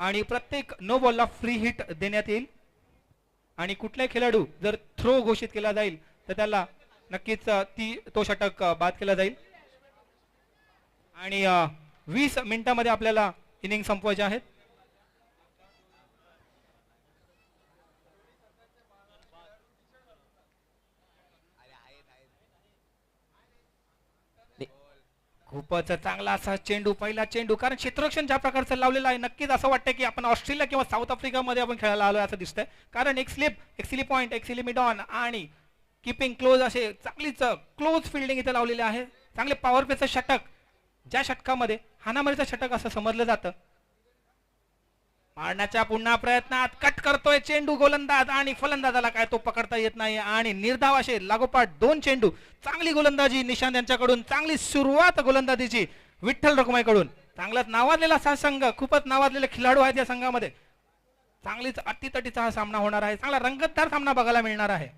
आणि प्रत्येक no बॉलला free hit देण्यात येईल आणि कुठलाही खेळाडू जर थ्रो घोषित केला जाईल तर त्याला नक्कीच तो षटक बाद केला जाईल आणि 20 मिनिटांमध्ये आपल्याला इनिंग संपवायचे आहेत. खूपच चांगला असा चेंडू, पहिला चेंडू, कारण क्षेत्ररक्षण ज्या प्रकारचं लावलेलं आहे नक्कीच असं वाटतं की आपण ऑस्ट्रेलिया किंवा साऊथ आफ्रिकामध्ये आपण खेळायला आलोय असं दिसतंय. कारण एक सिली पॉईंट, एक सिली मिड ऑन आणि किपिंग क्लोज असे चांगलीच क्लोज फिल्डिंग इथे लावलेले आहे. चांगले पॉवर प्लेचं षटक, ज्या षटकामध्ये हाणामारीचं षटक असं समजलं जातं. मारण्याच्या पुन्हा प्रयत्नात कट करतोय चेंडू गोलंदाज आणि फलंदाजाला काय तो पकडता येत नाही आणि निर्धाव असे लागोपाठ 2 चेंडू. चांगली गोलंदाजी निशांत यांच्याकडून, चांगली सुरुवात गोलंदाजीची विठ्ठल रखुमाईकडून. चांगलाच नावाजलेला असा संघ, खूपच नावाजलेले खेळाडू आहेत या संघामध्ये. चांगलीच अटीतटीचा हा सामना होणार आहे. चांगला रंगतदार सामना बघायला मिळणार आहे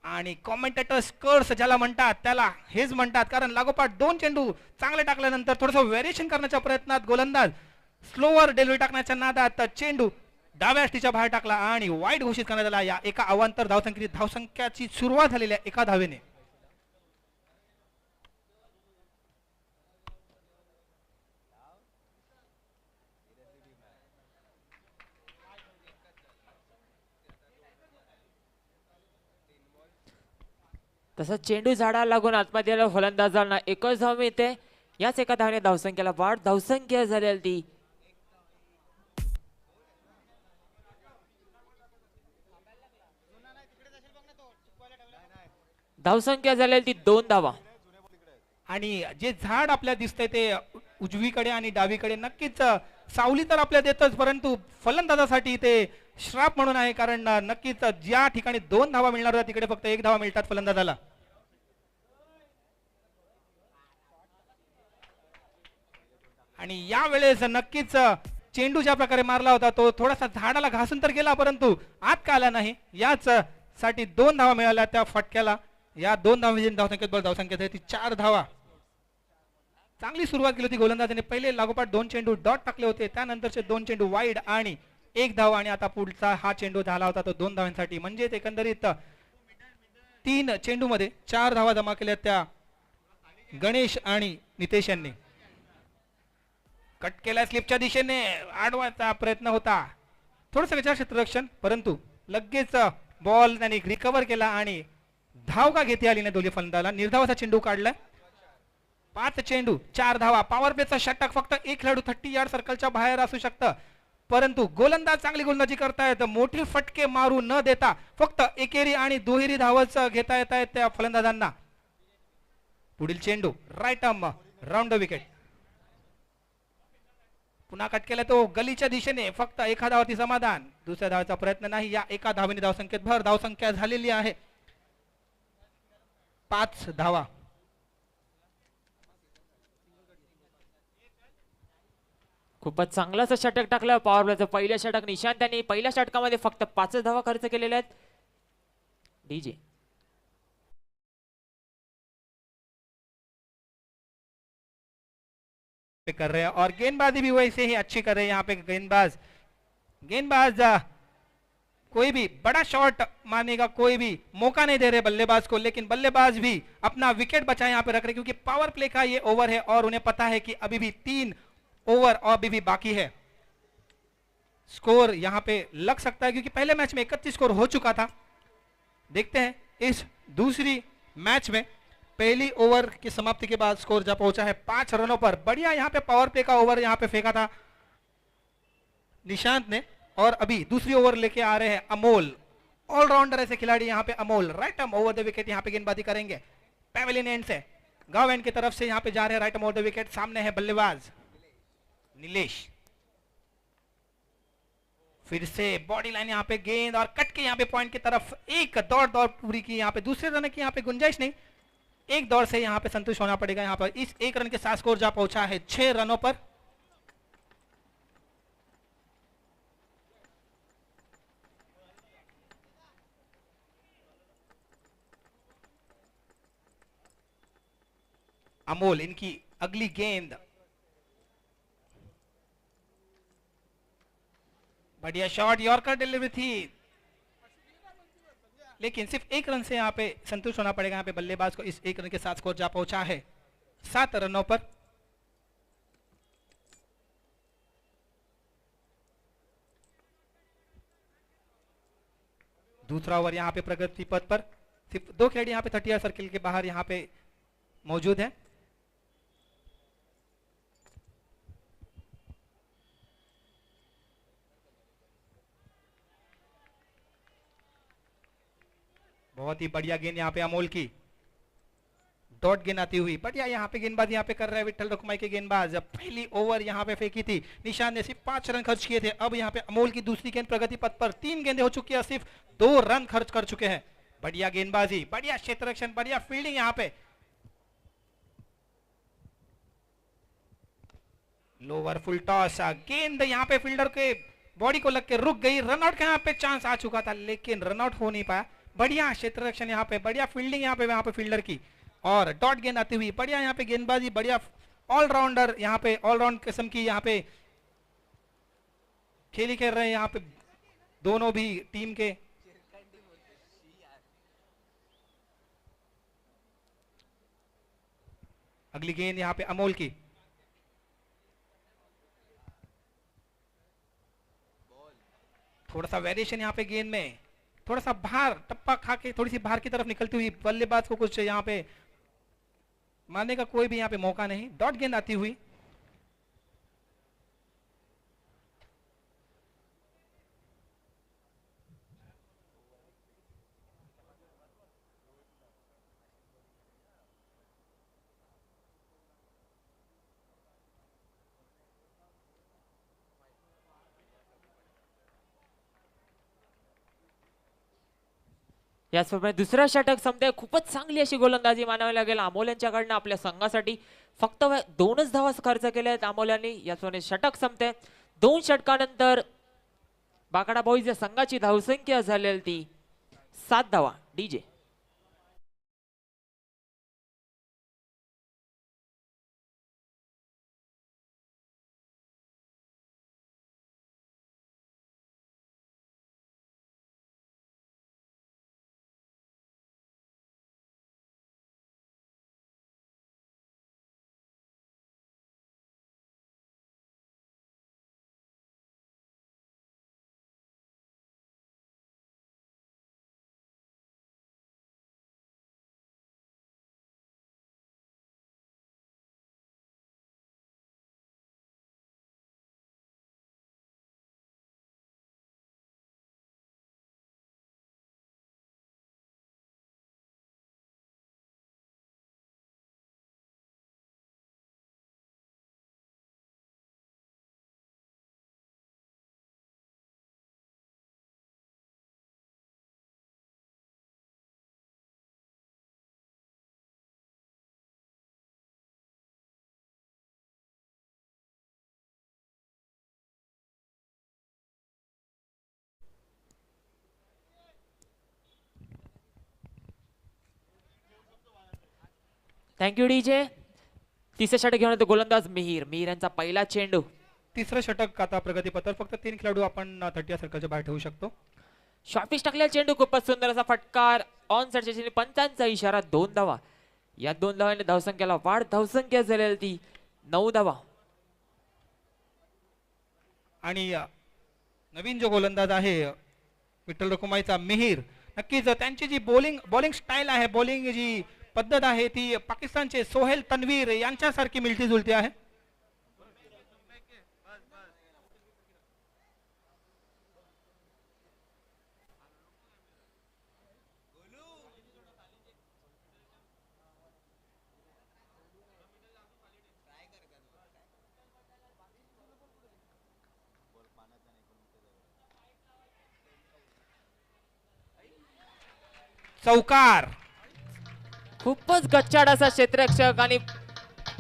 आणि कॉमेंटेटर्स कर्स ज्याला म्हणतात त्याला हेच म्हणतात, कारण लागोपाठ 2 चेंडू चांगले टाकल्यानंतर थोडंसं व्हेरिएशन करण्याच्या प्रयत्नात गोलंदाज स्लोअर डेलिव्हरी टाकण्याच्या नादात चेंडू डाव्या अष्टीच्या बाहेर टाकला आणि वाईड घोषित करण्यात आला. या एका अवांतर धावसंख्याची सुरुवात झालेली आहे एका धावेने. तसा चेंडू झाडाला लागून आतमध्ये आला फलंदाजांना एकच धाव मिळते. याच एका धावने धावसंख्येला वाढ. धावसंख्या झालेली ती धावसंख्या झालेली ती 2 धावा. आणि जे झाड आपल्याला दिसतंय ते उजवीकडे आणि डावीकडे नक्कीच सावली तर आपल्याला देतच, परंतु फलंदाजासाठी ते श्राप म्हणून आहे, कारण नक्कीच ज्या ठिकाणी 2 धावा मिळणार होत्या तिकडे फक्त 1 धावा मिळतात फलंदाजाला. आणि यावेळेस नक्कीच चेंडू ज्या प्रकारे मारला होता तो थोडासा झाडाला घासून तर गेला, परंतु आत का आला नाही. याच साठी 2 धावा मिळाल्या त्या फटक्याला. या 2 धावांची धावसंख्येत धावसंख्येत आहे ती 4 धावा. चांगली सुरुवात केली होती गोलंदाजाने. पहिले लागोपाठ 2 चेंडू डॉट टाकले होते, त्यानंतरचे 2 चेंडू वाईड आणि 1 धाव, आणि आता पुढचा हा चेंडू झाला होता तो 2 धावांसाठी. म्हणजे एकंदरीत 3 चेंडू मध्ये 4 धावा जमा केल्या त्या गणेश आणि नितेश यांनी. कट केला स्लिपच्या दिशेने, आडवाचा प्रयत्न होता, थोडंसं विचार क्षेत्ररक्षण, परंतु लगेच बॉल त्यांनी रिकव्हर केला आणि धाव का घेते आली नाही दोन्ही फलंदाजाला. निर्धावाचा चेंडू काढला. 5 चेंडू 4 धावा. पॉवर प्लेचा षटक, फक्त एक खेळाडू 30 यार्ड सर्कलच्या बाहेर असू शकतं, परंतु गोलंदाज चांगली गोलंदाजी करतायत. मोठे फटके मारू न देता फक्त एकेरी आणि दुहेरी धावच घेता येत आहेत त्या फलंदाजांना. पुढील चेंडू right arm round the wicket. पुन्हा कट केला तो गलीच्या दिशेने, फक्त एका धावाती समाधान. दुसऱ्या धावाचा प्रयत्न नाही. या एका धावेने धावसंख्येत भर. धावसंख्या झालेली आहे 5 धावा. खूपच चांगलाच षटक टाकलं पॉवर प्लेचं पहिलं षटक. निशांत यांनी पहिल्या षटकामध्ये फक्त 5 धावा खर्च केलेल्या आहेत. डीजे कर रहे हैं और गेंदबाजी भी वैसे ही अच्छी कर रहे हैं यहाँ पे गेंदबाज कोई भी बड़ा शॉट मारने का कोई भी मौका नहीं दे रहे बल्लेबाज को, लेकिन बल्लेबाज भी अपना विकेट बचाए यहाँ पे रख रहे, क्योंकि पावर प्ले का ये ओवर है और उन्हें पता है कि अभी भी 3 ओवर और अभी भी बाकी है. स्कोर यहाँ पे लग सकता है क्योंकि पहले मैच में 31 स्कोर हो चुका था. देखते हैं इस दूसरी मैच में पहली ओवर की समाप्ति के बाद स्कोर जा पहुंचा है 5 रनों पर. बढ़िया यहाँ पे पावर प्ले का ओवर यहाँ पे फेंका था निशांत ने, और अभी दूसरी ओवर लेके आ रहे हैं अमोल. ऑलराउंडर ऐसे खिलाड़ी यहाँ पे Amol. Right arm over the wicket यहाँ पे गेंदबाजी करेंगे पैवेलियन एंड से, गांव एंड की तरफ से यहाँ पे जा रहे हैं right arm over the wicket. सामने है बल्लेबाज नीलेश. फिर से बॉडी लाइन यहाँ पे गेंद और कट के यहाँ पे पॉइंट की तरफ. एक दौड़ पूरी की यहाँ पे. दूसरे रन की यहाँ पे गुंजाइश नहीं, एक दौड़ से यहाँ पे संतुष्ट होना पड़ेगा. यहाँ पर इस एक रन के साथ स्कोर जा पहुंचा है 6 रनों पर. अमोल, इनकी अगली गेंद बढ़िया शॉट, यॉर्कर डिलीवरी थी, लेकिन सिर्फ एक रन से यहाँ पे संतुष्ट होना पड़ेगा। यहाँ पे बल्लेबाज को इस एक रन के साथ स्कोर जा पहुंचा है 7 रनों पर। दूसरा ओवर यहाँ पे प्रगति पथ पर, सिर्फ 2 खिलाड़ी यहाँ पे 30 सर्किल के बाहर यहाँ पे मौजूद है। बहुत ही बढ़िया गेंद यहाँ पे अमोल की, डॉट गेंद आती हुई, बढ़िया यहाँ पे गेंदबाज यहाँ पे कर रहे हैं विठल रखुमाई के गेंदबाज। पहली ओवर यहाँ पे फेंकी थी, निशान ने सिर्फ 5 रन खर्च किए थे। अब यहाँ पे अमोल की दूसरी गेंद प्रगति पथ पर, 3 गेंदें हो चुकी है, सिर्फ 2 रन खर्च कर चुके हैं। बढ़िया गेंदबाजी, बढ़िया क्षेत्र रक्षण, बढ़िया फील्डिंग यहाँ पे। लोअर फुल टॉस, गेंद यहाँ पे फील्डर के बॉडी को लग के रुक गई। रनआउट का यहाँ पे चांस आ चुका था, लेकिन रनआउट हो नहीं पाया। बढ़िया क्षेत्र रक्षण यहाँ पे, बढ़िया फील्डिंग यहाँ पे फील्डर की, और डॉट गेंद आती हुई, बढ़िया यहाँ पे गेंदबाजी, बढ़िया ऑलराउंडर यहाँ पे, ऑलराउंड किस्म की यहाँ पे खेल रहे हैं यहाँ पे दोनों भी टीम के। अगली गेंद यहाँ पे अमोल की, थोड़ा सा वेरिएशन यहाँ पे गेंद में, थोड़ा सा बाहर टप्पा खा के थोड़ी सी बाहर की तरफ निकलती हुई, बल्लेबाज को कुछ यहाँ पे मारने का कोई भी यहाँ पे मौका नहीं। डॉट गेंद आती हुई, याचप्रमाणे दुसरा षटक संपते. खूपच चांगली अशी गोलंदाजी मानावी लागेल अमोल यांच्याकडनं आपल्या संघासाठी. फक्त 2च धावा खर्च केल्या आहेत अमोल यांनी. याचप्रमाणे षटक संपते. 2 षटकानंतर बाकाडा बॉईज या संघाची धावसंख्या झालेली ती 7 धावा. DJ thank you DJ. तिसरे षटक घेऊन येतो गोलंदाज मिहीर. मिहीर यांचा पहिला चेंडू. तिसरं षटक आता प्रगतीपथावर, फक्त 3 खेळाडू आपण 30 सर्कलच्या बाहेर ठेवू शकतो. शॉर्टपिच टाकलेला चेंडू, खूपच सुंदर असा फटकार. ऑन साइडच्या पंचांचा इशारा. 2 धावा. या 2 धावांनी धावसंख्येला वाढ. धावसंख्या झालेली ती 9 धावा. आणि नवीन जो गोलंदाज आहे विठ्ठल रखुमाईचा मिहीर, नक्कीच त्यांची जी बॉलिंग स्टाईल आहे, बॉलिंग जी पद्धत आहे, ती पाकिस्तानचे सोहेल तन्वीर यांच्यासारखी मिळती जुळती आहे. चौकार, खूपच गच्चाड असा क्षेत्ररक्षक आणि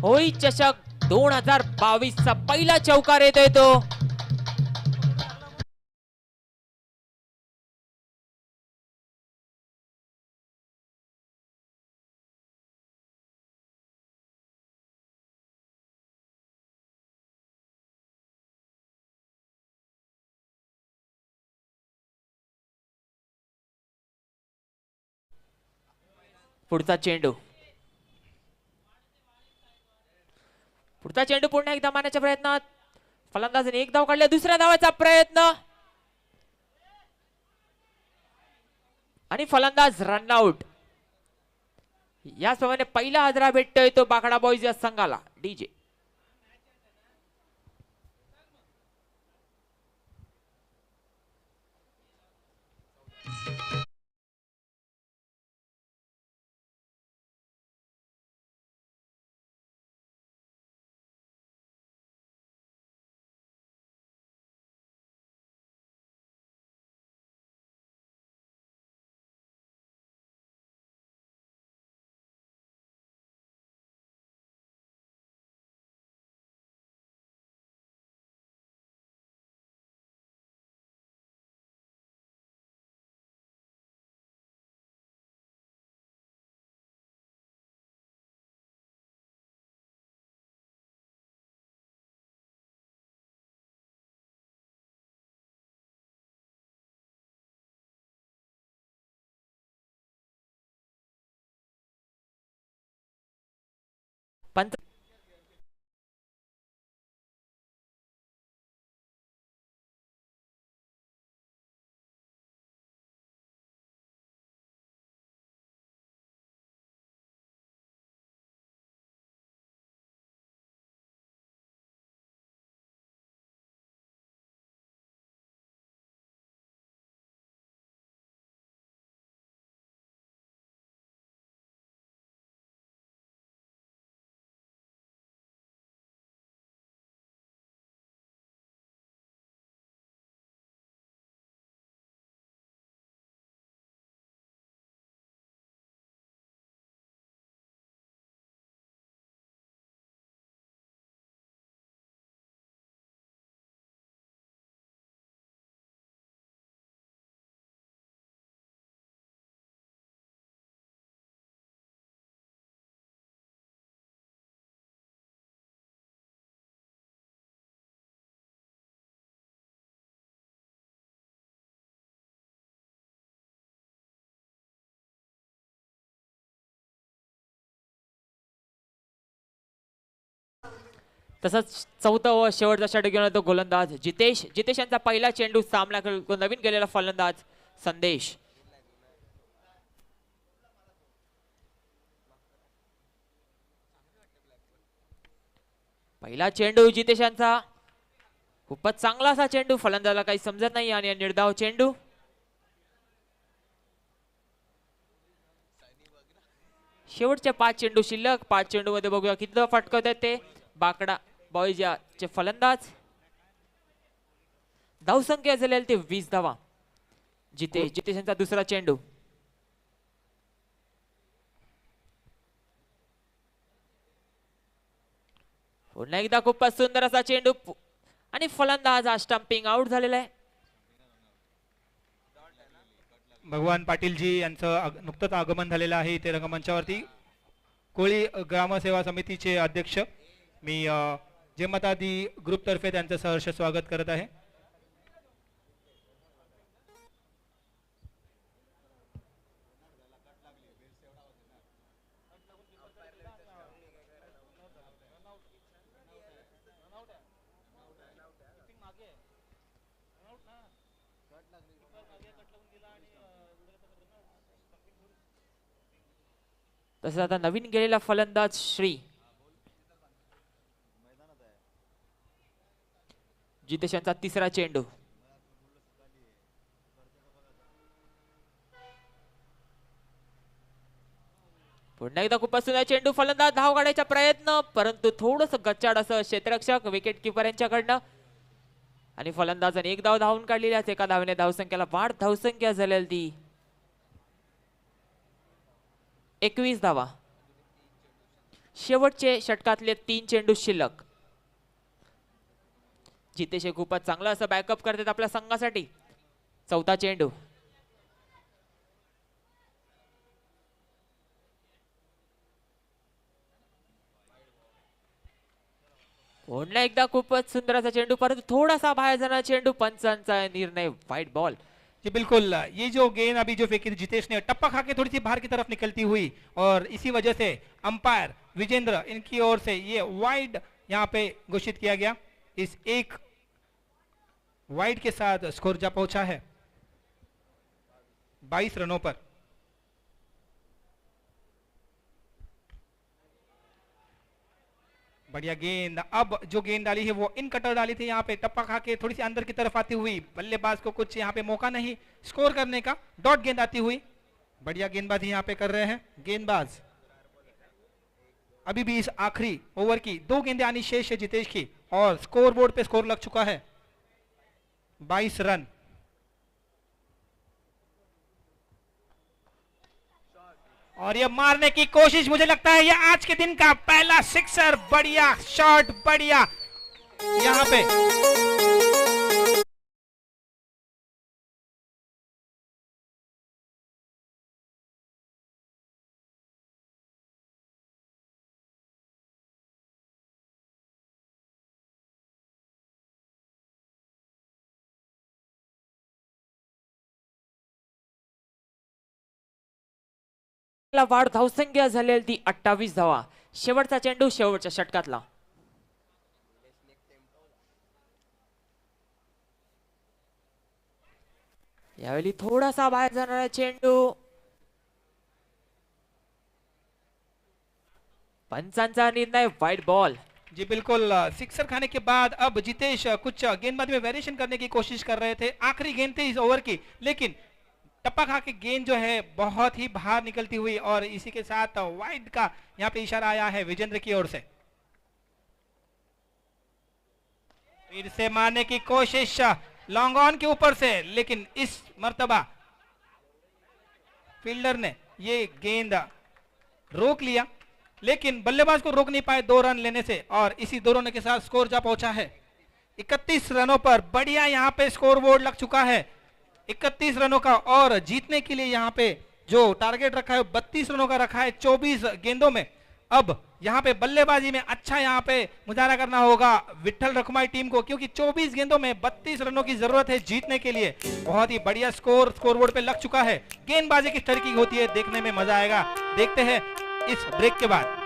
होळी चषक 2022 चा पहिला चौकार येतोय तो. पुढचा चेंडू. पुढचा चेंडू पुन्हा एकदा मारण्याच्या प्रयत्नात फलंदाजाने एक धाव काढले. दुसऱ्या धावाचा प्रयत्न आणि फलंदाज रन आउट. याप्रमाणे पहिला हादरा भेटतोय तो बाकडा बॉईज या संघाला. डीजे पंत तसंच चौथा व शेवटचा षटक घेऊन तो गोलंदाज जितेश. जितेश यांचा पहिला चेंडू सामन्याकडे नवीन गेलेला फलंदाज संदेश. पहिला चेंडू जितेश यांचा खूपच चांगला असा चेंडू. फलंदाजाला काही समजत नाही आणि निर्धाव चेंडू. शेवटचे 5 चेंडू शिल्लक. 5 चेंडू मध्ये बघूया किती धावा फटकवतात ते बाकडा बॉईजचे फलंदाज. धावसंख्या झालेली ते 20 धावा. जितेश यांचा दुसरा चेंडू. पुन्हा एकदा खूपच सुंदर असा चेंडू आणि फलंदाज हा स्टंपिंग आउट झालेला आहे. भगवान पाटीलजी यांचं नुकतंच आगमन झालेलं आहे इथे रंगमंचावरती. कोळी ग्रामसेवा समितीचे अध्यक्ष मी जयमतादी ग्रुपतर्फे त्यांचं सहर्ष स्वागत करत आहे. तसंच आता नवीन गेलेला फलंदाज श्री. जितेश यांचा तिसरा चेंडू. पुन्हा एकदा खूपच सुंदर चेंडू. फलंदाज धाव काढायचा प्रयत्न परंतु थोडस गच्चाड असं क्षेत्ररक्षक विकेट किपर यांच्याकडनं आणि फलंदाजाने एक धाव धावून काढलेली आहे. एका धावेने धावसंख्येला वाढ. धावसंख्या झालेली ती 21 धावा. शेवटचे षटकातले 3 चेंडू शिल्लक. जितेश हे खूपच चांगलं असं बॅकअप करतात आपल्या संघासाठी. चौथा चेंडू. पुन्हा एकदा खूपच सुंदर असा चेंडू परंतु थोडासा बाहेर जाणारा चेंडू. पंचांचा निर्णय वाईट बॉल. जी बिल्कुल, ये जो गेंद अभी जो फेंकी थी जितेश ने, टप्पा खा के थोड़ी सी बाहर की तरफ निकलती हुई, और इसी वजह से अंपायर विजेंद्र इनकी ओर से ये वाइड यहाँ पे घोषित किया गया। इस एक वाइड के साथ स्कोर जा पहुंचा है 22 रनों पर। बढ़िया गेंद, अब जो गेंद डाली है वो इन कटर डाली थी, यहाँ पे टप्पा खा के थोड़ी सी अंदर की तरफ आती हुई, बल्लेबाज को कुछ यहाँ पे मौका नहीं स्कोर करने का, डॉट गेंद आती हुई। बढ़िया गेंदबाजी यहाँ पे कर रहे हैं गेंदबाज। अभी भी इस आखिरी ओवर की 2 गेंदें आनी शेष है जितेश की, और स्कोर बोर्ड पे स्कोर लग चुका है 22 रन। और ये मारने की कोशिश, मुझे लगता है ये आज के दिन का पहला सिक्सर। बढ़िया शॉट, बढ़िया यहां पे वाढ धावसंख्या झालेली ती 28 धावा. शेवटचा चेंडू शेवटच्या षटकातला. यावेळी थोडासा बाहेर जाणारा चेंडू. पंचांचा निर्णय वाइड बॉल. जी बिल्कुल, सिक्सर खाने के बाद अब जितेश कुछ गेंदबाजी में वेरिएशन करने की कोशिश कर रहे थे। आखिरी गेंद थी इस ओवर की, लेकिन टप्पा खा के गेंद जो है बहुत ही बाहर निकलती हुई, और इसी के साथ वाइड का यहाँ पे इशारा आया है विजेंद्र की ओर से। फिर से मारने की कोशिश लॉन्ग ऑन के ऊपर से, लेकिन इस मर्तबा फील्डर ने ये गेंद रोक लिया, लेकिन बल्लेबाज को रोक नहीं पाए 2 रन लेने से, और इसी 2 रनों के साथ स्कोर जा पहुंचा है 31 रनों पर। बढ़िया यहाँ पे स्कोर बोर्ड लग चुका है 31 रनों का, और जीतने के लिए यहाँ पे जो टारगेट रखा है 32 रनों का रखा है 24 गेंदों में। अब यहाँ पे बल्लेबाजी में अच्छा यहाँ पे मुजाहरा करना होगा विट्ठल रखुमाई टीम को, क्योंकि 24 गेंदों में 32 रनों की जरूरत है जीतने के लिए। बहुत ही बढ़िया स्कोर बोर्ड पे लग चुका है। गेंदबाजी किस तरह की होती है देखने में मजा आएगा, देखते हैं इस ब्रेक के बाद।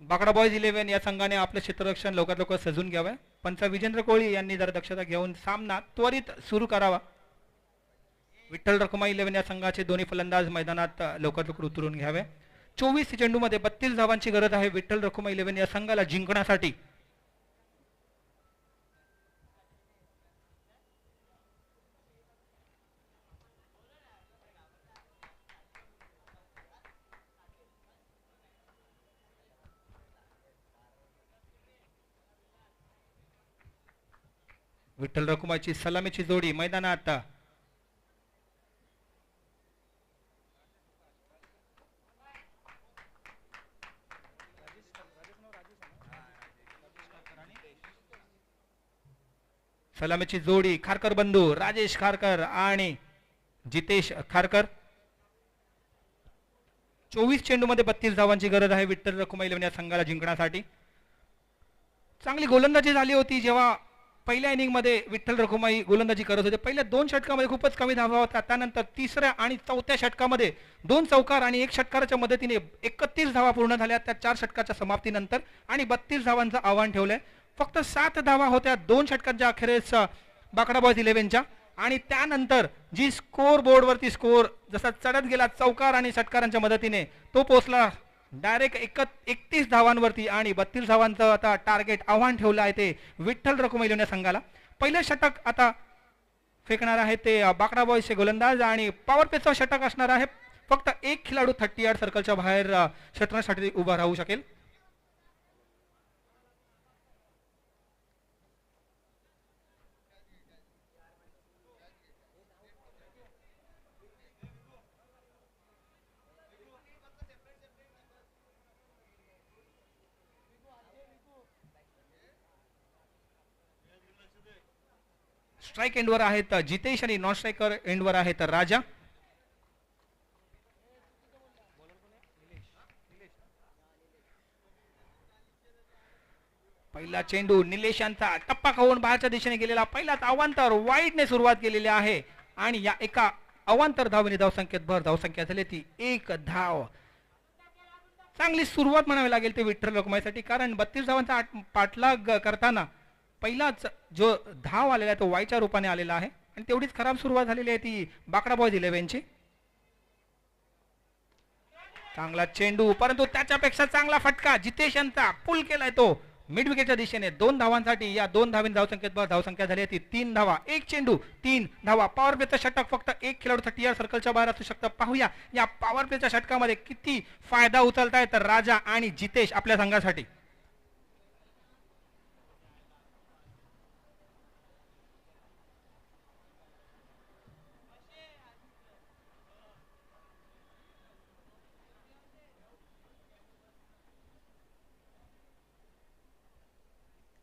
बाकडा बॉयज 11 या संघाने आपलं क्षेत्ररक्षण लवकर लवकर सजून घ्यावं। पंच विजेंद्र कोळी यांनी जरा दक्षता घेऊन सामना त्वरित सुरू करावा। विठ्ठल रखुमाई 11 या संघाचे दोन्ही फलंदाज मैदानात लवकर लवकर उतरून घ्यावे। 24 चेंडूमध्ये 32 धावांची गरज आहे विठ्ठल रखुमाई 11 या संघाला जिंकण्यासाठी। विठ्ठल रखुमाईची सलामीची जोडी मैदानात. सलामीची जोडी खारकर बंधू राजेश खारकर आणि जितेश खारकर. 24 चेंडूमध्ये 32 धावांची गरज आहे विठ्ठल रखुमाई लेवण्या संघाला जिंकण्यासाठी. चांगली गोलंदाजी झाली होती जेव्हा पहिल्या इनिंगमध्ये विठ्ठल रखुमाई गोलंदाजी करत होते. पहिल्या 2 षटकामध्ये खूपच कमी धावा होत्या. त्यानंतर तिसऱ्या आणि चौथ्या षटकामध्ये 2 चौकार आणि 1 षटकाराच्या मदतीने 31 धावा पूर्ण झाल्या त्या 4 षटकाच्या समाप्तीनंतर आणि 32 धावांचं आव्हान ठेवलंय. फक्त 7 धावा होत्या 2 षटकांच्या अखेरीस बाकडा बॉयज 11च्या आणि त्यानंतर जी स्कोर बोर्डवरती स्कोर जसा चढत गेला चौकार आणि षटकारांच्या मदतीने तो पोहोचला डायरेक्ट 31 धावांवरती आणि 32 धावांचं आता टार्गेट आव्हान ठेवलं आहे ते विठ्ठल रखुमाई लेवण्या संघाला. पहिलं षटक आता फेकणार आहे ते बाकडा बॉयजचे गोलंदाज आणि पॉवर प्लेचं षटक असणार आहे. फक्त एक खेळाडू 30 यार्ड सर्कलच्या बाहेर षटकासाठी उभा राहू शकेल. स्ट्राइक एंडवर आहेत जितेश आणि नॉन स्ट्रायकर एंडवर आहेत राजा. पहिला चेंडू निलेश यांचा टप्पा खाऊन बाहेरच्या दिशेने गेलेला. पहिलाच अवांतर वाईडने सुरुवात केलेली आहे आणि या एका अवांतर धावेने धावसंख्येत भर धावसंख्या झाली ती 1 धाव. चांगली सुरुवात म्हणावी लागेल ते विठ्ठल रखुमाईसाठी कारण 32 धावांचा पाठलाग करताना पहिलाच जो धाव आलेला आहे तो वायच्या रूपाने आलेला आहे आणि तेवढीच खराब सुरुवात झालेली आहे ती बाकडा बॉयज 11ची. चांगला चेंडू परंतु त्याच्यापेक्षा चांगला फटका जितेश यांचा पुल केलाय तो मिड विकेटच्या दिशेने 2 धावांसाठी. या 2 धावीन धावसंख्येत धावसंख्या झाली ती 3 धावा. 1 चेंडू 3 धावा. पॉवर प्लेचं षटक फक्त एक खेळाडू 30 यार्ड सर्कलच्या बाहेर असू शकतं. पाहूया या पॉवर प्लेच्या षटकामध्ये किती फायदा उचलतायत राजा आणि जितेश आपल्या संघासाठी.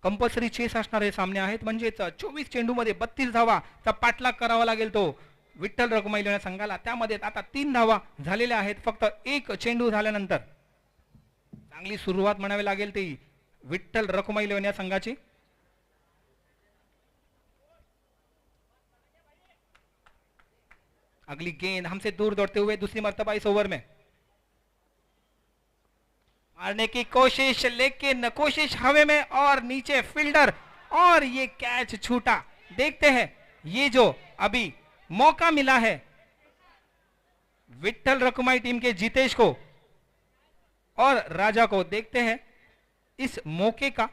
कंपल्सरी चेस असणारे सामने आहेत म्हणजेच 24 चेंडूमध्ये 32 धावाचा पाठलाग करावा लागेल तो विठ्ठल रखुमाई लेवण्या संघाला. त्यामध्ये आता 3 धावा झालेल्या आहेत फक्त एक चेंडू झाल्यानंतर. चांगली सुरुवात म्हणावी लागेल ती विठ्ठल रखुमाई लेवण्या संघाची. अगली गेंद हमसे दूर दौड़ते हुए दूसरी मर्तबा इस ओवर में मारने की कोशिश लेकिन कोशिश हवा में और नीचे फील्डर और ये कैच छूटा. देखते हैं ये जो अभी मौका मिला है विठ्ठल रखुमाई टीम के जितेश को और राजा को, देखते हैं इस मौके का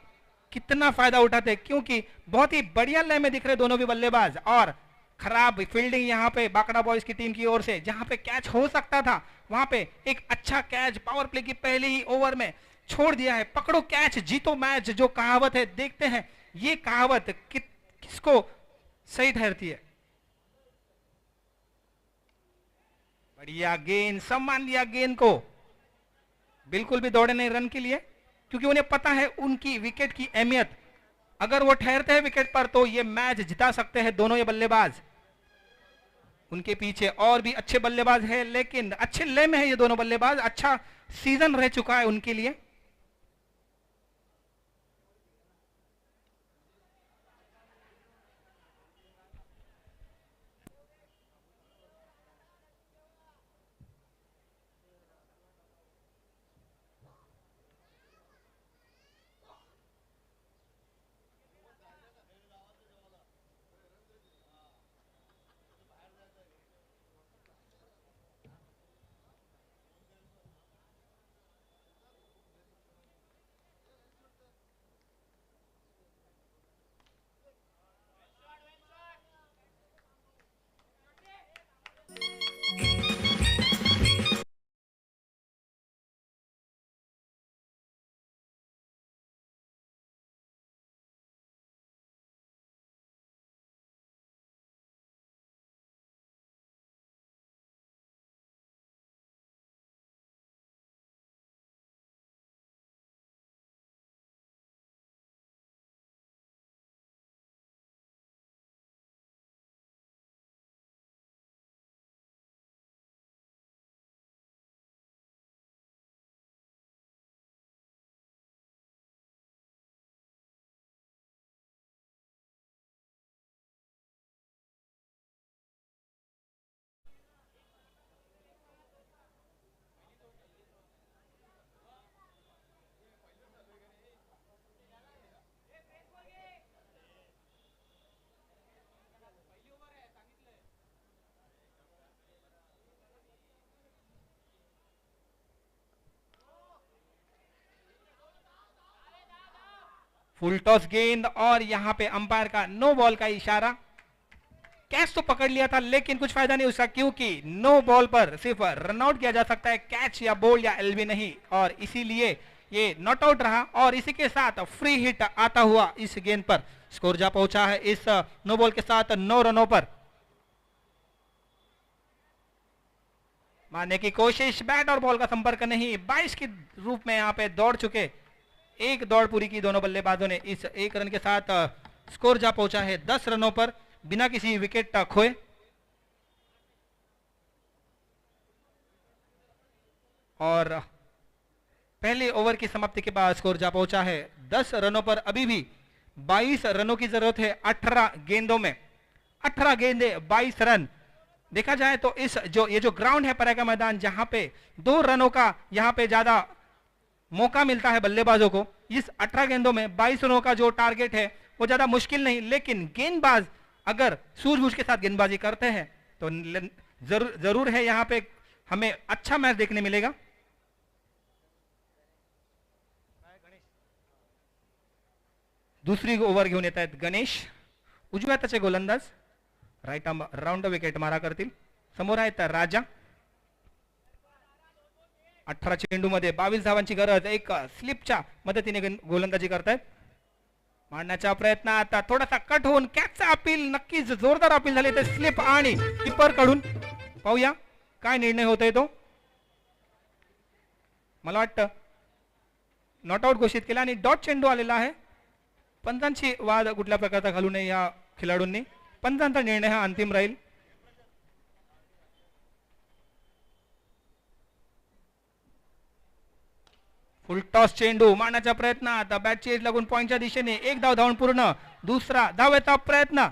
कितना फायदा उठाते हैं क्योंकि बहुत ही बढ़िया लय में दिख रहे दोनों भी बल्लेबाज. और खराब फील्डिंग यहाँ पे बाकडा बॉयज की टीम की ओर से जहां पे कैच हो सकता था वहां पे एक अच्छा कैच पावर प्ले की पहले ही ओवर में छोड़ दिया है. पकड़ो कैच जीतो मैच जो कहावत है, देखते हैं ये कहावत किसको सही ठहरती है. बढ़िया गेंद, सम्मान दिया गेंद को. बिल्कुल भी दौड़े नहीं रन के लिए क्योंकि उन्हें पता है उनकी विकेट की अहमियत. अगर वो ठहरते हैं विकेट पर तो ये मैच जिता सकते हैं दोनों ये बल्लेबाज. उनके पीछे और भी अच्छे बल्लेबाज हैं लेकिन अच्छे लय में है ये दोनों बल्लेबाज. अच्छा सीजन रह चुका है उनके लिए. फुल टॉस गेंद और यहाँ पे अंपायर का नो बॉल का इशारा। कैच तो पकड़ लिया था लेकिन कुछ फायदा नहीं उसका, क्योंकि नो बॉल पर सिर्फ रनआउट किया जा सकता है, कैच या बोल्ड या एलबी नहीं, और इसीलिए ये नॉट आउट रहा। और इसी के साथ फ्री हिट आता हुआ इस गेंद पर स्कोर जा पहुंचा है इस नो बॉल के साथ 9 रनों पर। मारने की कोशिश, बैट और बॉल का संपर्क नहीं, 22 के रूप में यहाँ पे दौड़ चुके, एक दौड़ पूरी की दोनों बल्लेबाजों ने। इस एक रन के साथ स्कोर जा पहुंचा है 10 रनों पर बिना किसी विकेट खोए। और पहले ओवर की समाप्ति के बाद स्कोर जा पहुंचा है 10 रनों पर। अभी भी 22 रनों की जरूरत है 18 गेंदों में, 18 गेंदे 22 रन। देखा जाए तो इस ये जो ग्राउंड है परे का मैदान, जहां पे 2 रनों का यहां पे ज्यादा मौका मिलता है बल्लेबाजों को, इस 18 गेंदों में 22 रनों का जो टारगेट है वो ज्यादा मुश्किल नहीं। लेकिन गेंदबाज अगर सूझबूझ के साथ गेंदबाजी करते हैं तो जरूर है यहाँ पे हमें अच्छा मैच देखने मिलेगा। दुसरी ओव्हर घेऊन येत आहेत गणेश, उजव्या हाताचे गोलंदाज, राईट आर्म राऊंड विकेट मारा करतील। समोर आहेत राजा, 18 चेंडू मध्ये 22 धावांची गरज, एक स्लिपच्या मदतीने गोलंदाजी करतायत। मारण्याचा प्रयत्न, आता थोडासा कट होऊन कॅचचा अपील, नक्कीच जोरदार अपील झाले ते स्लिप आणि कीपर कडून। पाहूया काय निर्णय होतोय तो। मला वाटतं नॉट आउट घोषित केला आणि डॉट चेंडू आलेला आहे। पंचांची वाद कुठल्या प्रकारचा घालू नये या खेळाडूंनी, पंचांचा निर्णय हा अंतिम राहील। फुल टॉस चेंडू, मारण्याचा प्रयत्न, आता बॅटची एज लागून पॉइंटच्या दिशेने, एक धाव धावून पूर्ण, दुसरा धावेचा प्रयत्न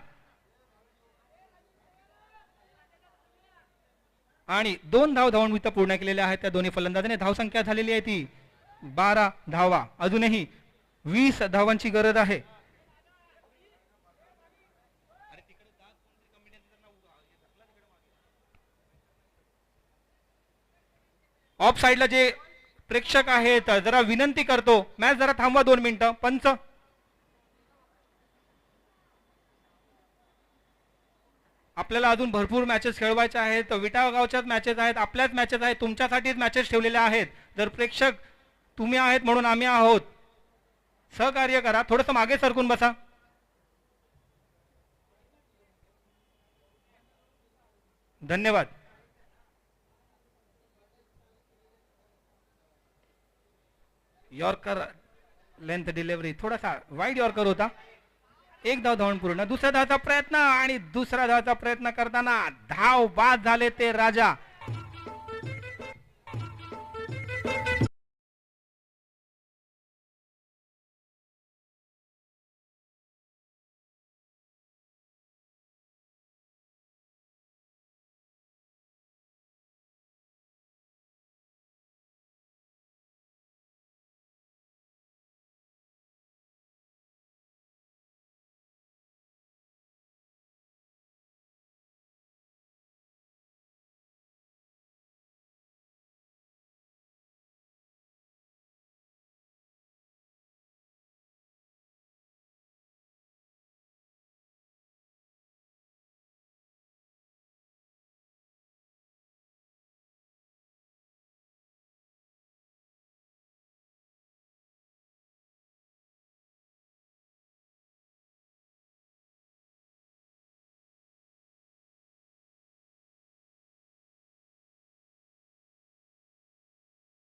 आणि 2 धाव धावून इथं पूर्ण केलेल्या आहेत त्या दोन्ही फलंदाजांनी। धावसंख्या झालेली आहे ती 12 धावा, अजूनही 20 धावांची गरज आहे। ऑफ साइडला जे प्रेक्षक आहेत जरा विनंती करतो, मॅच जरा थांबवा 2 मिनिटं। पंच, आपल्याला अजून भरपूर मॅचेस खेळवायच्या आहेत, विटा गावच्याच मॅचेस आहेत, आपल्याच मॅचेस आहेत, तुमच्यासाठीच मॅचेस ठेवलेल्या आहेत। जर प्रेक्षक तुम्ही आहेत म्हणून आम्ही आहोत, सहकार्य करा, थोडंसं मागे सरकून बसा। धन्यवाद। यॉर्कर लेंथ डिलिव्हरी, थोडासा वाईड यॉर्कर होता, एक धाव धावून पूर्ण। दुसऱ्या धावाचा प्रयत्न आणि दुसऱ्या धावाचा प्रयत्न करताना धाव बाद झाले ते राजा।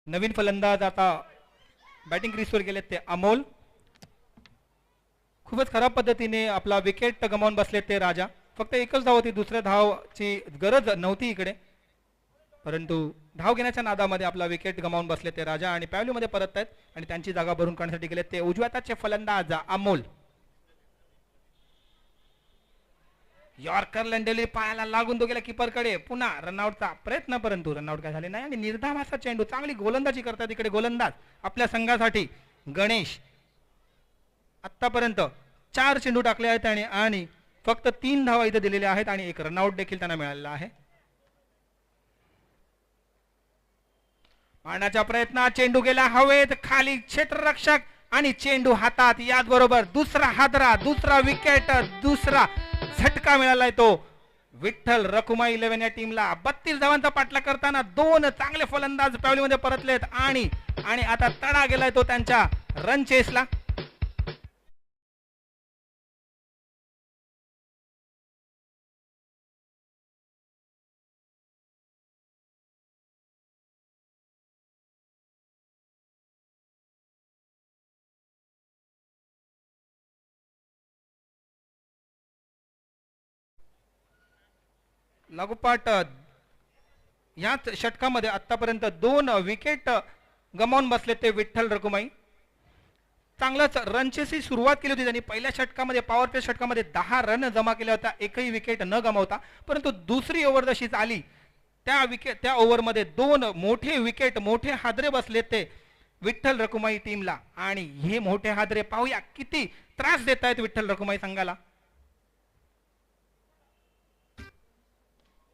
नवीन फलंदाज आता बॅटिंग क्रीजवर गेलेत ते अमोल, खूपच खराब पद्धतीने आपला विकेट गमावून बसलेत ते राजा। फक्त एकच धाव होती, दुसऱ्या धावची गरज नव्हती इकडे, परंतु धाव घेण्याच्या नादामध्ये आपला विकेट गमावून बसले ते राजा आणि पॅव्हलिओनमध्ये परत आहेत आणि त्यांची जागा भरून काढण्यासाठी गेलेत ते उजव्या हाताचे फलंदाज अमोल। यॉर्कर लंडेली पायाला लागून तो गेला कीपरकडे, पुन्हा रनआउटचा प्रयत्न, परंतु रनआउट काय झाले नाही आणि निर्धाव असा चेंडू। चांगली गोलंदाजी करतात इकडे गोलंदाज आपल्या संघासाठी गणेश। आतापर्यंत 4 चेंडू टाकले आहेत आणि फक्त 3 धावा इथे दिलेल्या आहेत आणि एक रनआउट देखील त्यांना मिळालेला आहे। मारण्याचा प्रयत्न, चेंडू गेला हवेत, खाली क्षेत्ररक्षक आणि चेंडू हातात, याचबरोबर दुसरा हादरा, दुसरा विकेट, दुसरा झटका मिळालाय तो विठ्ठल रखुमाई 11 या टीमला. 32 धावांचा पाठला करताना दोन चांगले फलंदाज पॅवलीमध्ये परतलेत आणि आता तडा गेलाय तो त्यांच्या रन चेसला. लागोपाठ याच षटकामध्ये आतापर्यंत 2 विकेट गमावून बसले ते विठ्ठल रखुमाई. चांगलंच रनचेची सुरुवात केली होती त्यांनी. पहिल्या षटकामध्ये पॉवर प्ले षटकामध्ये 10 रन जमा केल्या होत्या एकही विकेट न गमावता. परंतु दुसरी ओव्हर जशीच आली त्या ओव्हरमध्ये 2 मोठे विकेट, मोठे हादरे बसले ते विठ्ठल रखुमाई टीमला. आणि हे मोठे हादरे पाहूया किती त्रास देत आहेत विठ्ठल रखुमाई संघाला.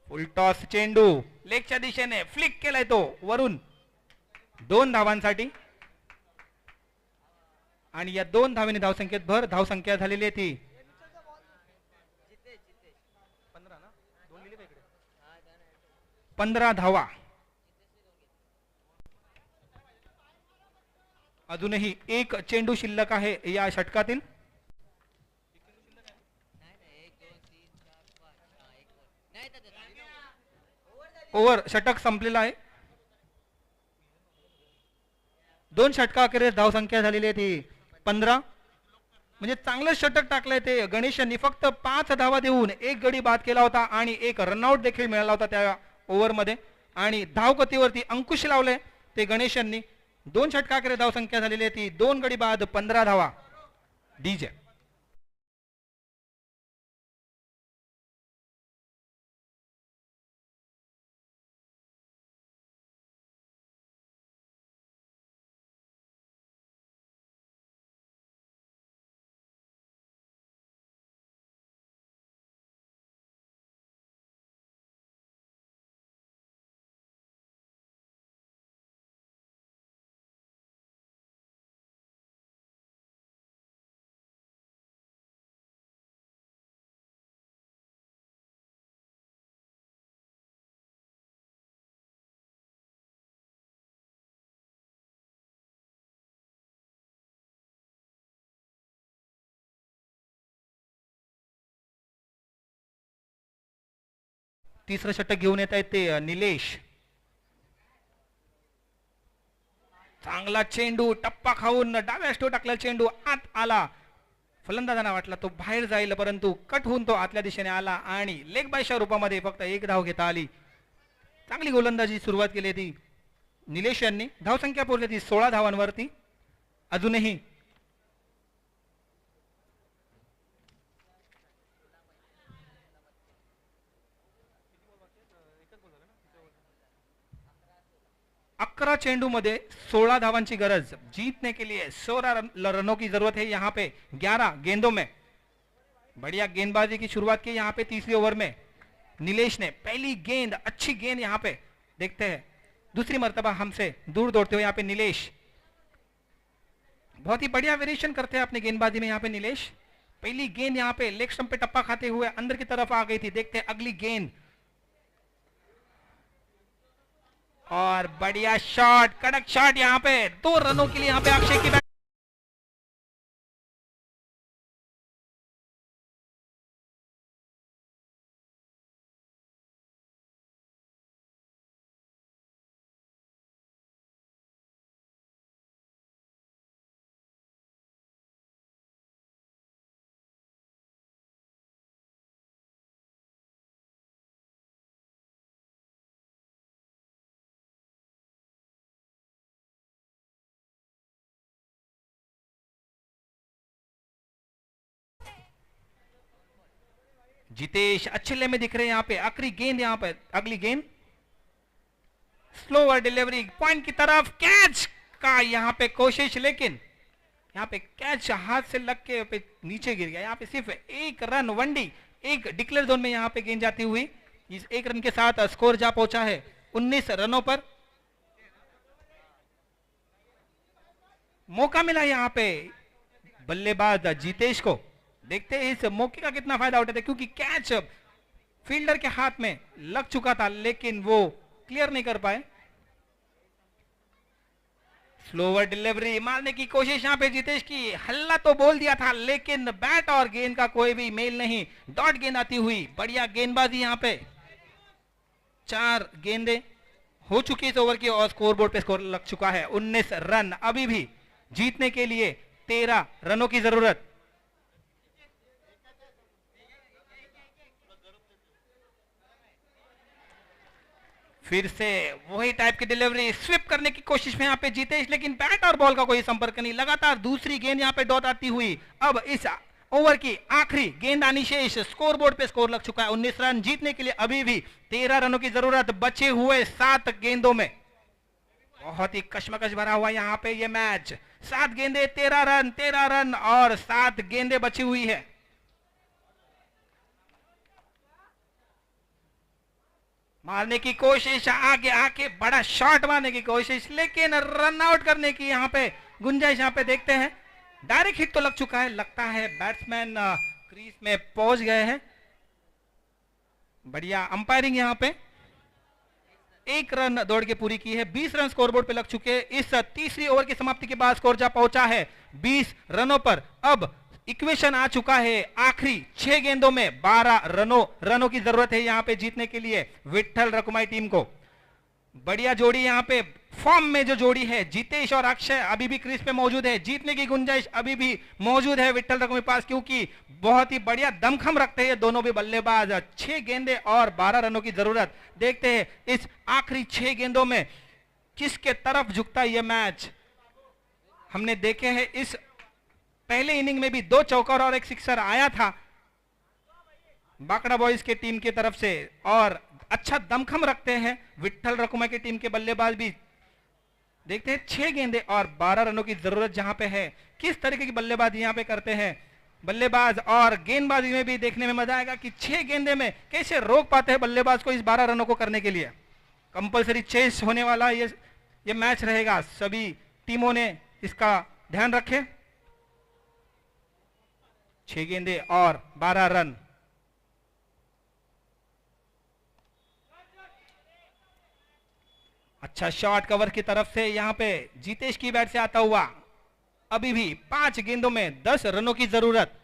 फुलटॉस चेंडू लेगच्या दिशेने फ्लिक केलाय तो वरून 2 धावांसाठी. आणि या 2 धावेने धावसंख्येत भर. धावसंख्या झालेली आहे ती 15 धावा. अजूनही एक चेंडू शिल्लक आहे या षटकातील. ओव्हर षटक संपलेला आहे. 2 षटकाखेरीज धावसंख्या झालेली आहे ती 15. म्हणजे चांगलं षटक टाकलंय ते गणेश यांनी. फक्त 5 धावा देऊन 1 गडी बाद केला होता आणि 1 रनआउट देखील मिळाला होता त्या ओव्हरमध्ये. आणि धावगतीवरती अंकुश लावले ते गणेश यांनी. 2 षटकाखेरीज धावसंख्या झालेली आहे ती 2 गडी बाद 15 धावा. डीजे तिसरं षटक घेऊन येत आहेत ते निलेश. चांगला चेंडू टप्पा खाऊन डाव्या स्टो टाकला चेंडू आत आला. फलंदाजांना वाटला तो बाहेर जाईल परंतु कट होऊन तो आतल्या दिशेने आला आणि लेग बायच्या रूपामध्ये फक्त 1 धाव घेता आली. चांगली गोलंदाजी सुरुवात केली ती निलेश यांनी. धावसंख्या पोहोचली ती 16 धावांवरती. अजूनही अकरा चेंडू मध्ये 16 धावांची गरज. जीतने के लिए 16 रनों की जरूरत है यहाँ पे 11 गेंदों में. बढ़िया गेंदबाजी की शुरुआत की यहाँ पे तीसरी ओवर में नीलेश ने. पहली गेंद अच्छी गेंद यहाँ पे देखते हैं. दूसरी मर्तबा हमसे दूर दौड़ते हुए यहाँ पे नीलेश. बहुत ही बढ़िया वेरिएशन करते हैं अपनी गेंदबाजी में यहाँ पे नीलेश. पहली गेंद यहाँ पे लेग स्टंप पे टप्पा खाते हुए अंदर की तरफ आ गई थी. देखते हैं अगली गेंद. और बढ़िया शॉट, कड़क शॉट यहाँ पे 2 रनों के लिए यहाँ पे अक्षय की बैट. जितेश अच्छे ले में दिख रहे हैं यहाँ पे. आखिरी गेंद यहाँ पे. अगली गेंद स्लोवर डिलीवरी पॉइंट की तरफ. कैच का यहाँ पे कोशिश लेकिन यहाँ पे कैच हाथ से लग के पे नीचे गिर गया. यहाँ पे सिर्फ 1 रन वनडी 1 डिक्लेयर जोन में यहाँ पे गेंद जाती हुई. इस 1 रन के साथ स्कोर जा पहुंचा है 19 रनों पर. मौका मिला यहाँ पे बल्लेबाज जीतेश को। देखते हैं इस मौके का कितना फायदा उठाते हैं, क्योंकि कैच फील्डर के हाथ में लग चुका था लेकिन वो क्लियर नहीं कर पाए। स्लोवर डिलीवरी मारने की कोशिश यहाँ पे जीतेश की, हल्ला तो बोल दिया था लेकिन बैट और गेंद का कोई भी मेल नहीं, डॉट गेंद आती हुई। बढ़िया गेंदबाजी यहाँ पे। 4 गेंदें हो चुकी इस ओवर की और स्कोरबोर्ड पे स्कोर लग चुका है 19 रन। अभी भी जीतने के लिए 13 रनों की जरूरत। फिर से वही टाइप की डिलीवरी, स्विप करने की कोशिश में यहाँ पे जीतेश, लेकिन बैट और बॉल का कोई संपर्क नहीं। लगातार दूसरी गेंद यहाँ पे डॉट आती हुई। अब इस ओवर की आखिरी गेंद आनी शेष। स्कोरबोर्ड पे स्कोर लग चुका है 19 रन। जीतने के लिए अभी भी 13 रनों की जरूरत बचे हुए 7 गेंदों में। बहुत ही कश्मकश भरा हुआ यहाँ पे ये मैच। 7 गेंदे 13 रन और 7 गेंदे बची हुई है। मारने की कोशिश, आगे आके बड़ा शॉट मारने की कोशिश, लेकिन रन आउट करने की यहाँ पे गुंजाइश। यहाँ पे देखते हैं डायरेक्ट हिट तो लग चुका है, लगता है बैट्समैन क्रीज में पहुंच गए हैं। बढ़िया अंपायरिंग यहाँ पे। 1 रन दौड़ के पूरी की है। 20 रन स्कोरबोर्ड पे लग चुके। इस तीसरी ओवर की समाप्ति के बाद स्कोर जा पहुंचा है 20 रनों पर। अब इक्वेशन आ चुका है, आखिरी 6 गेंदों में 12 रनों की जरूरत है यहाँ पे जीतने के लिए विट्ठल रकुमाई टीम को। बढ़िया जोड़ी यहाँ पे फॉर्म में जो जोड़ी है, जीतेश और अक्षय अभी भी क्रीज पे मौजूद है। जीतने की गुंजाइश अभी भी मौजूद है विट्ठल रकुमाई पास, क्योंकि बहुत ही बढ़िया दमखम रखते हैं दोनों भी बल्लेबाज। 6 गेंदे और 12 रनों की जरूरत। देखते हैं इस आखिरी 6 गेंदों में किसके तरफ झुकता है यह मैच। हमने देखे हैं इस पहले इनिंग में भी 2 चौकर और 1 सिक्सर आया था बाकड़ा बॉयज के टीम की तरफ से, और अच्छा दमखम रखते हैं विट्ठल रकुमाई की टीम के बल्लेबाज भी। देखते हैं 6 गेंदे और 12 रनों की जरूरत जहां पे है, किस तरीके की बल्लेबाजी यहां पे करते हैं बल्लेबाज। और गेंदबाजी में भी देखने में मजा आएगा कि 6 गेंदे में कैसे रोक पाते हैं बल्लेबाज को इस 12 रनों को करने के लिए। कंपलसरी चेस होने वाला ये मैच रहेगा, सभी टीमों ने इसका ध्यान रखे। 6 गेंदे और 12 रन। अच्छा शॉट कवर की तरफ से यहां पे जीतेश की बैट से आता हुआ। अभी भी 5 गेंदों में 10 रनों की जरूरत।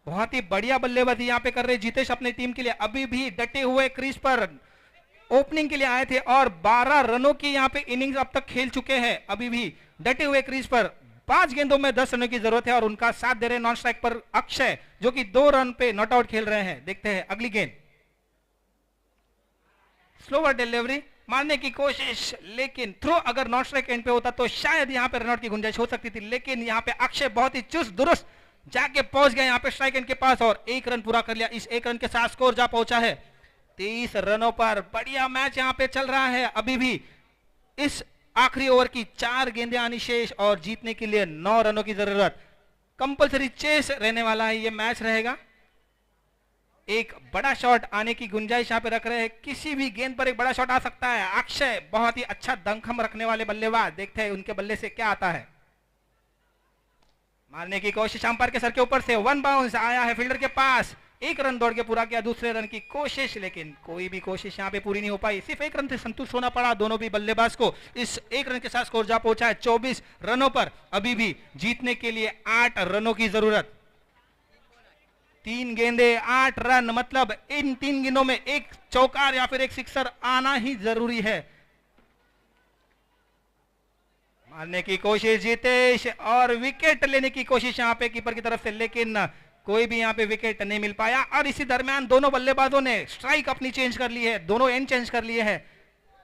बहुत ही बढ़िया बल्लेबाजी यहां पे कर रहे जीतेश अपनी टीम के लिए। अभी भी डटे हुए क्रीज पर ओपनिंग के लिए आए थे और 12 रनों की यहां पे इनिंग्स अब तक खेल चुके हैं। अभी भी डटे हुए क्रीज पर 5 गेंदों में 10 रनों की जरूरत है और उनका साथ दे रहे नॉन स्ट्राइक पर अक्षय, जो कि 2 रन पे नॉट आउट खेल रहे हैं। देखते हैं अगली गेंद। स्लोवर डिलीवरी मारने की कोशिश, लेकिन थ्रो अगर नॉन स्ट्राइक एंड पे होता तो शायद यहां पे रनआउट की गुंजाइश हो सकती थी, लेकिन यहां पे अक्षय बहुत ही चुस्त दुरुस्त जाके पहुंच गए यहां पे स्ट्राइक एंड के पास और 1 रन पूरा कर लिया। इस 1 रन के साथ स्कोर जा पहुंचा है 23 रनों पर। बढ़िया मैच यहां पे चल रहा है। अभी भी इस आखिरी ओवर की 4 गेंदें आनी शेष और जीतने के लिए 9 रनों की जरूरत। कंपलसरी चेस रहने वाला है ये मैच रहेगा। एक बड़ा शॉट आने की गुंजाइश यहां पे रख रहे हैं, किसी भी गेंद पर एक बड़ा शॉट आ सकता है। अक्षय बहुत ही अच्छा दमखम रखने वाले बल्लेबाज, देखते हैं उनके बल्ले से क्या आता है। मारने की कोशिश अंपायर के सर के ऊपर से 1 बाउंस आया है फील्डर के पास। 1 रन दौड़ के पूरा किया दूसरे रन की कोशिश, लेकिन कोई भी कोशिश यहां पे पूरी नहीं हो पाई। सिर्फ 1 रन से संतुष्ट होना पड़ा दोनों भी बल्लेबाज को। इस 1 रन के साथ स्कोर जा पहुंचा है 24 रनों पर। अभी भी जीतने के लिए 8 रनों की जरूरत। 3 गेंदे 8 रन, मतलब इन 3 गेंदों में 1 चौकार या फिर 1 सिक्सर आना ही जरूरी है। मारने की कोशिश जीतेश और विकेट लेने की कोशिश यहां पे कीपर की तरफ से, लेकिन कोई भी यहां पे विकेट नहीं मिल पाया। और इसी दरमियान दोनों बल्लेबाजों ने स्ट्राइक अपनी चेंज कर ली है, दोनों एंड चेंज कर लिए हैं।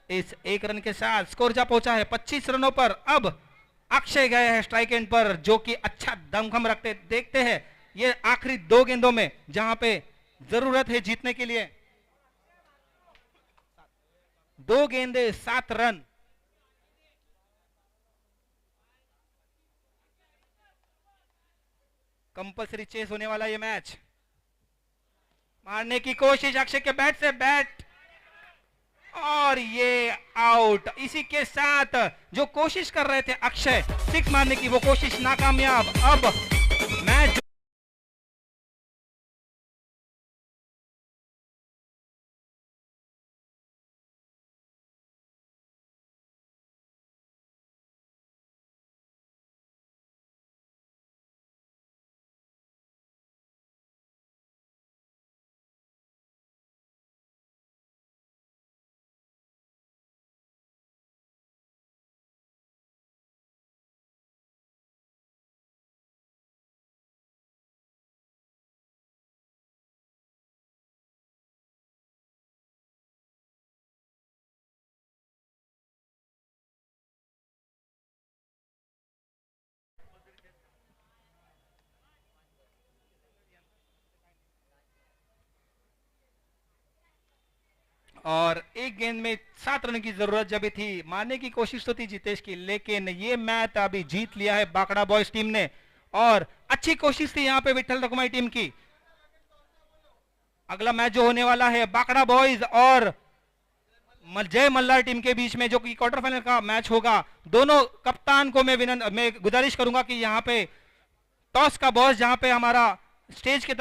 इस 1 रन के साथ स्कोर जा पहुंचा है 25 रनों पर। अब अक्षय गए हैं स्ट्राइक एंड पर, जो कि अच्छा दमखम रखते। देखते हैं ये आखिरी 2 गेंदों में जहां पे जरूरत है जीतने के लिए। 2 गेंदे 7 रन। कंपलसरी चेस होने वाला ये मैच। मारने की कोशिश अक्षय के बैट से, बैट और ये आउट। इसी के साथ जो कोशिश कर रहे थे अक्षय सिक्स मारने की, वो कोशिश नाकामयाब। अब मैच और एक गेंद में 7 रन की जरूरत जब थी। मारने की कोशिश तो थी जितेश की, लेकिन ये मैच अभी जीत लिया है बाकड़ा बॉयज टीम ने। और अच्छी कोशिश थी यहाँ पे विठल रकुमाई टीम की। अगला मैच जो होने वाला है बाकड़ा बॉयज और जय मल्हार टीम के बीच में, जो कि क्वार्टर फाइनल का मैच होगा। दोनों कप्तान को मैं गुजारिश करूंगा कि यहाँ पे टॉस का बॉस जहां पे हमारा स्टेज के